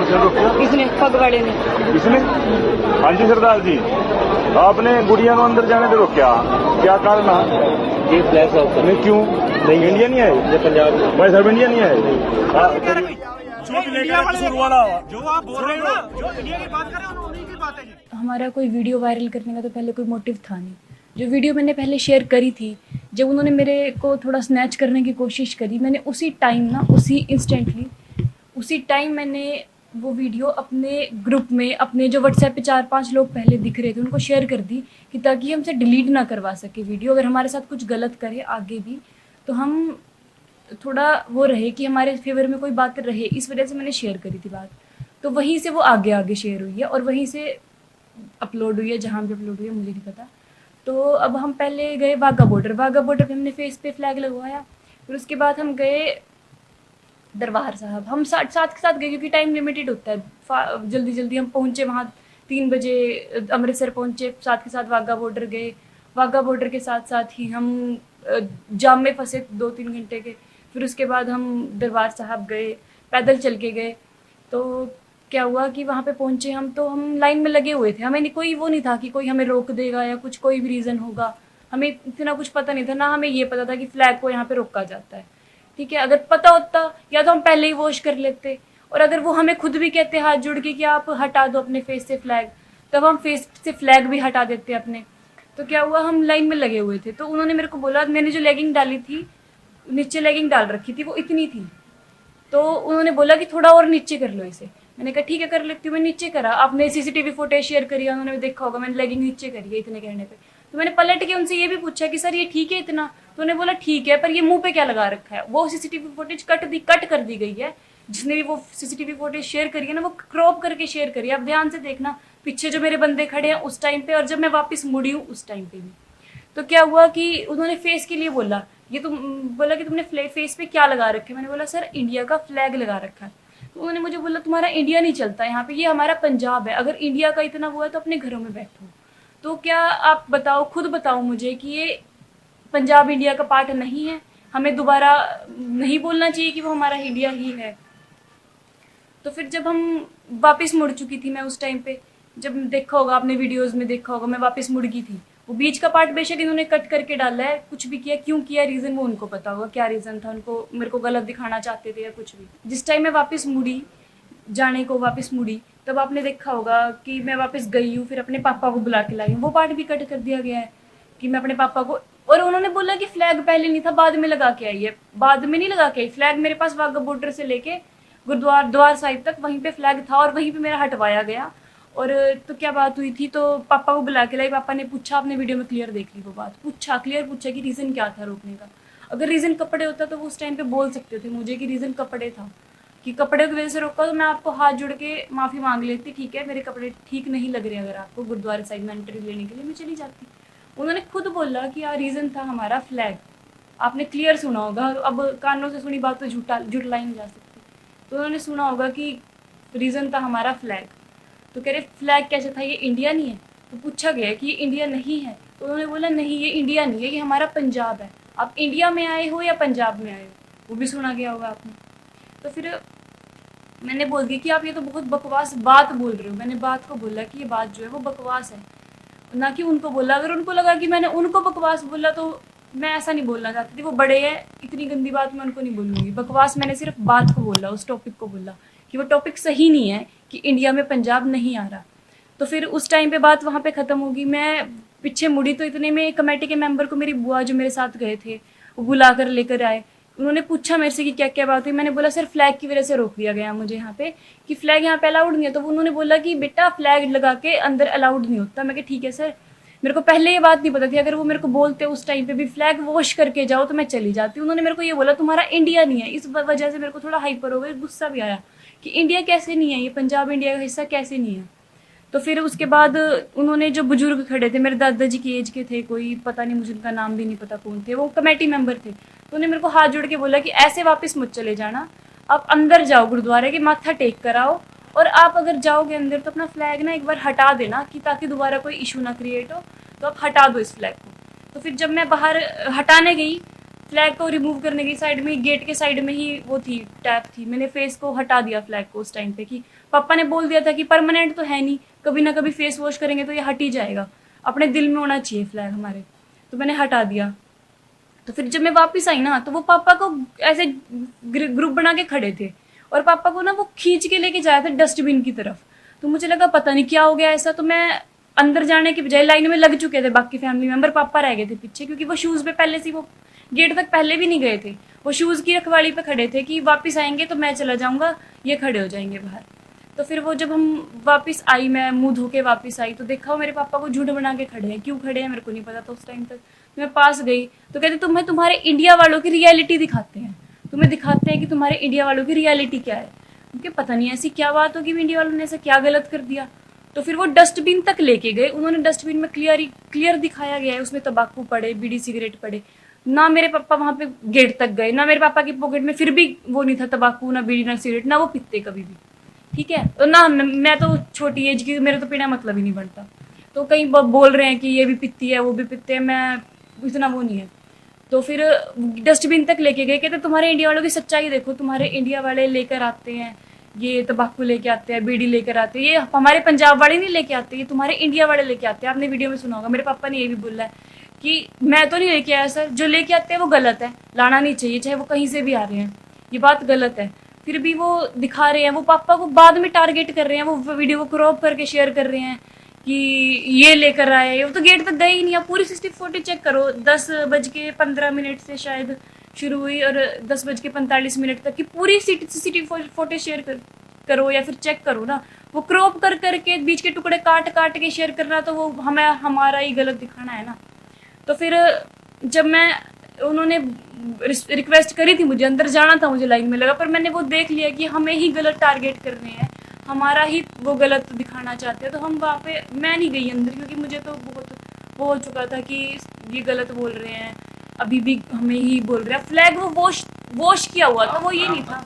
किसने रोका? इसने फगवाड़े ने। इसने? हाँ जी सरदार जी, आपने गुड़िया को अंदर जाने से रोका, क्या कारण है? ये फ्लैग ऑफ नहीं, क्यों नहीं? इंडिया नहीं है ये पंजाब भाई साहब, इंडिया नहीं है। जो इंडिया वाले शुरू वाला जो आप बोल रहे हो ना, जो इंडिया की बात कर रहे हो उन्हीं की बात है जी। हमारा कोई वीडियो वायरल करने का तो पहले कोई मोटिव था नहीं। जो वीडियो मैंने पहले शेयर करी थी, जब उन्होंने मेरे को थोड़ा स्नैच करने की कोशिश करी, मैंने उसी टाइम ना, उसी टाइम मैंने वो वीडियो अपने ग्रुप में, अपने जो व्हाट्सएप पे 4-5 लोग पहले दिख रहे थे उनको शेयर कर दी कि ताकि हमसे डिलीट ना करवा सके वीडियो। अगर हमारे साथ कुछ गलत करे आगे भी तो हम थोड़ा वो रहे कि हमारे फेवर में कोई बात रहे, इस वजह से मैंने शेयर करी थी बात। तो वहीं से वो आगे शेयर हुई है और वहीं से अपलोड हुई है, जहाँ भी अपलोड हुई है मुझे नहीं पता। तो अब हम पहले गए वाघा बॉर्डर पे हमने फेस पे फ्लैग लगवाया। फिर उसके बाद हम गए दरबार साहब, हम साथ के साथ गए क्योंकि टाइम लिमिटेड होता है। जल्दी जल्दी हम पहुँचे वहाँ, 3 बजे अमृतसर पहुँचे, साथ के साथ वाघा बॉर्डर गए। वाघा बॉर्डर के साथ साथ ही हम जाम में फंसे 2-3 घंटे के। फिर उसके बाद हम दरबार साहब गए, पैदल चल के गए। तो क्या हुआ कि वहाँ पे पहुँचे हम, तो हम लाइन में लगे हुए थे। हमें कोई वो नहीं था कि कोई हमें रोक देगा या कुछ, कोई भी रीज़न होगा। हमें इतना कुछ पता नहीं था, ना हमें ये पता था कि फ्लैग को यहाँ पे रोका जाता है। ठीक है, अगर पता होता या तो हम पहले ही वॉश कर लेते, और अगर वो हमें खुद भी कहते हाथ जोड़ के कि आप हटा दो अपने फेस से फ्लैग, तब हम फेस से फ्लैग भी हटा देते अपने। तो क्या हुआ, हम लाइन में लगे हुए थे। तो उन्होंने मेरे को बोला, मैंने जो लेगिंग डाली थी, नीचे लेगिंग डाल रखी थी, वो इतनी थी। तो उन्होंने बोला कि थोड़ा और नीचे कर लो इसे। मैंने कहा ठीक है कर लेती हूँ। मैं नीचे करा, आपने सीसीटीवी फुटेज शेयर करी, उन्होंने देखा होगा, मैंने लेगिंग नीचे करी है इतने कहने पे। तो मैंने पलट के उनसे ये भी पूछा कि सर ये ठीक है इतना? तो उन्होंने बोला ठीक है, पर ये मुंह पे क्या लगा रखा है? वो सीसीटीवी फुटेज कट कर दी गई है। जिसने भी वो सीसीटीवी फुटेज शेयर करी है ना, वो क्रॉप करके शेयर करी है। आप ध्यान से देखना, पीछे जो मेरे बंदे खड़े हैं उस टाइम पे, और जब मैं वापस मुड़ी हूँ उस टाइम पे भी। तो क्या हुआ कि उन्होंने फेस के लिए बोला, ये तुम बोला कि तुमने फेस पे क्या लगा रखा है? मैंने बोला सर इंडिया का फ्लैग लगा रखा है। तो उन्होंने मुझे बोला तुम्हारा इंडिया नहीं चलता यहाँ पे, ये हमारा पंजाब है, अगर इंडिया का इतना हुआ है तो अपने घरों में बैठो। तो क्या आप बताओ, खुद बताओ मुझे कि ये पंजाब इंडिया का पार्ट नहीं है? हमें दोबारा नहीं बोलना चाहिए कि वो हमारा इंडिया ही है? तो फिर जब हम वापस मुड़ चुकी थी, मैं उस टाइम पे, जब देखा होगा आपने वीडियोस में देखा होगा, मैं वापस मुड़ गई थी। वो बीच का पार्ट बेशक इन्होंने कट करके डाला है, कुछ भी किया, क्यों किया, रीज़न वो उनको पता होगा क्या रीज़न था। उनको मेरे को गलत दिखाना चाहते थे या कुछ भी। जिस टाइम मैं वापस मुड़ी, वापस मुड़ी, तब आपने देखा होगा कि मैं वापस गई हूँ, फिर अपने पापा को बुला के लाई हूँ। वो पार्ट भी कट कर दिया गया है कि मैं अपने पापा को, और उन्होंने बोला कि फ्लैग पहले नहीं था, बाद में लगा के आई है। बाद में नहीं लगा के आई, फ्लैग मेरे पास वाघा बॉर्डर से लेके गुरुद्वारा साहिब तक वहीं पे फ्लैग था, और वहीं पे मेरा हटवाया गया। और तो क्या बात हुई थी, तो पापा को बुला के लाई। पापा ने पूछा, आपने वीडियो में क्लियर देख ली वो बात, क्लियर पूछा कि रीज़न क्या था रोकने का। अगर रीज़न कपड़े होता तो वो उस टाइम पे बोल सकते थे मुझे कि रीज़न कपड़े था, कि कपड़े की वजह से रोका, तो मैं आपको हाथ जोड़ के माफ़ी मांग लेती, ठीक है मेरे कपड़े ठीक नहीं लग रहे, अगर आपको गुरुद्वारा साहिब में एंट्री लेने के लिए मैं चली जाती। उन्होंने खुद बोला कि यार रीज़न था हमारा फ्लैग। आपने क्लियर सुना होगा, अब कानों से सुनी बात तो झुटलाई नहीं जा सकती। तो उन्होंने सुना होगा कि रीज़न था हमारा फ्लैग। तो कह रहे फ्लैग कैसे था, ये इंडिया नहीं है? तो पूछा गया कि ये इंडिया नहीं है, तो उन्होंने बोला नहीं ये इंडिया नहीं है, ये हमारा पंजाब है। आप इंडिया में आए हो या पंजाब में आए हो, वो भी सुना गया होगा आपने। तो फिर मैंने बोल दिया कि आप ये तो बहुत बकवास बात बोल रहे हो। मैंने बात को बोला कि ये बात जो है वो बकवास है, ना कि उनको बोला। अगर उनको लगा कि मैंने उनको बकवास बोला तो मैं ऐसा नहीं बोलना चाहती थी, वो बड़े हैं, इतनी गंदी बात मैं उनको नहीं बोलूँगी। बकवास मैंने सिर्फ बात को बोला, उस टॉपिक को बोला कि वो टॉपिक सही नहीं है, कि इंडिया में पंजाब नहीं आ रहा। तो फिर उस टाइम पे बात वहाँ पे ख़त्म होगी। मैं पीछे मुड़ी तो इतने में कमेटी के मेंबर को मेरी बुआ जो मेरे साथ गए थे वो बुला कर लेकर आए। उन्होंने पूछा मेरे से कि क्या क्या बात हुई। मैंने बोला सर फ्लैग की वजह से रोक दिया गया मुझे यहाँ पे, कि फ्लैग यहाँ पे अलाउड नहीं है। तो उन्होंने बोला कि बेटा फ्लैग लगा के अंदर अलाउड नहीं होता। मैं कहा ठीक है सर, मेरे को पहले ये बात नहीं पता थी। अगर वो मेरे को बोलते उस टाइम पे भी फ्लैग वॉश करके जाओ तो मैं चली जाती। उन्होंने मेरे को ये बोला तुम्हारा इंडिया नहीं है। इस वजह से मेरे को थोड़ा हाइपर हो गया, गुस्सा भी आया कि इंडिया कैसे नहीं है, ये पंजाब इंडिया का हिस्सा कैसे नहीं है। तो फिर उसके बाद उन्होंने जो बुजुर्ग खड़े थे, मेरे दादाजी की एज के थे, कोई पता नहीं, मुझे उनका नाम भी नहीं पता कौन थे, वो कमेटी मेंबर थे। तो उन्होंने मेरे को हाथ जोड़ के बोला कि ऐसे वापस मत चले जाना, आप अंदर जाओ गुरुद्वारे के, माथा टेक कर आओ, और आप अगर जाओगे अंदर तो अपना फ्लैग ना एक बार हटा देना, कि ताकि दोबारा कोई इशू ना क्रिएट हो। तो आप हटा दो इस फ्लैग को। तो फिर जब मैं बाहर हटाने गई फ्लैग को रिमूव करने की साइड में, गेट के साइड में ही वो थी, टैप थी। मैंने फेस को हटा दिया फ्लैग को उस टाइम पे, कि पापा ने बोल दिया था कि परमानेंट तो है नहीं, कभी ना कभी फेस वॉश करेंगे तो ये हट ही जाएगा, अपने दिल में होना चाहिए फ्लैग हमारे। तो मैंने हटा दिया। तो फिर जब मैं वापस आई ना, तो वो पापा को ऐसे ग्रुप बना के खड़े थे, और पापा को ना वो खींच के लेके जाया था डस्टबिन की तरफ। तो मुझे लगा पता नहीं क्या हो गया ऐसा, तो मैं अंदर जाने की बजाय, लाइन में लग चुके थे बाकी फैमिली मेंबर, पापा रह गए थे पीछे, क्योंकि वो शूज पे पहले से, वो गेट तक पहले भी नहीं गए थे, वो शूज की रखवाली पे खड़े थे कि वापस आएंगे तो मैं चला जाऊंगा, ये खड़े हो जाएंगे बाहर। तो फिर वो जब हम वापस आई, मैं मुंह धो के वापस आई, तो देखा वो मेरे पापा को झूठ बना के खड़े हैं। क्यों खड़े हैं मेरे को नहीं पता था उस टाइम तक। मैं पास गई तो कहते तुम्हें तुम्हारे इंडिया वालों की रियलिटी दिखाते हैं, तुम्हें दिखाते हैं कि तुम्हारे इंडिया वालों की रियलिटी क्या है। क्योंकि पता नहीं ऐसी क्या बात होगी, इंडिया वालों ने ऐसा क्या गलत कर दिया। तो फिर वो डस्टबिन तक लेके गए, उन्होंने डस्टबिन में क्लियर दिखाया गया है, उसमें तंबाकू पड़े, बीड़ी सिगरेट पड़े। ना मेरे पापा वहां पे गेट तक गए, ना मेरे पापा की पॉकेट में फिर भी वो नहीं था तंबाकू, ना बीड़ी, ना सिगरेट, ना वो पीते कभी भी, ठीक है। तो ना मैं तो छोटी एज की, मेरे तो पीना मतलब ही नहीं बनता। तो कहीं बोल रहे हैं कि ये भी पीती है, वो भी पीते हैं, मैं इतना वो नहीं है। तो फिर डस्टबिन तक लेके गए, कहते तुम्हारे इंडिया वालों की सच्चाई देखो, तुम्हारे इंडिया वाले लेकर आते हैं ये तंबाकू लेके आते हैं, बीड़ी लेकर आते हैं, ये हमारे पंजाब वाले नहीं लेके आते, ये तुम्हारे इंडिया वाले लेके आते हैं। आपने वीडियो में सुना होगा, मेरे पापा ने ये भी बोला है कि मैं तो नहीं लेके आया सर, जो लेके आते हैं वो गलत है, लाना नहीं चाहिए, चाहे वो कहीं से भी आ रहे हैं, ये बात गलत है। फिर भी वो दिखा रहे हैं, वो पापा को बाद में टारगेट कर रहे हैं, वो वीडियो को क्रॉप करके शेयर कर रहे हैं कि ये लेकर आए। वो तो गेट तक गए ही नहीं। आप पूरी CCTV फुटेज चेक करो, 10:15 से शायद शुरू हुई और 10:45 तक की पूरी CCTV फुटेज शेयर करो या फिर चेक करो ना। वो क्रॉप कर करके बीच के टुकड़े काट काट के शेयर करना, तो वो हमें हमारा ही गलत दिखाना है ना। तो फिर जब मैं, उन्होंने रिक्वेस्ट करी थी, मुझे अंदर जाना था, मुझे लाइन में लगा, पर मैंने वो देख लिया कि हमें ही गलत टारगेट कर रहे हैं, हमारा ही वो गलत दिखाना चाहते हैं। तो हम वहाँ पे, मैं नहीं गई अंदर, क्योंकि मुझे तो बहुत वो हो चुका था कि ये गलत बोल रहे हैं, अभी भी हमें ही बोल रहे हैं। फ्लैग वो वॉश किया हुआ था, वो ये नहीं था।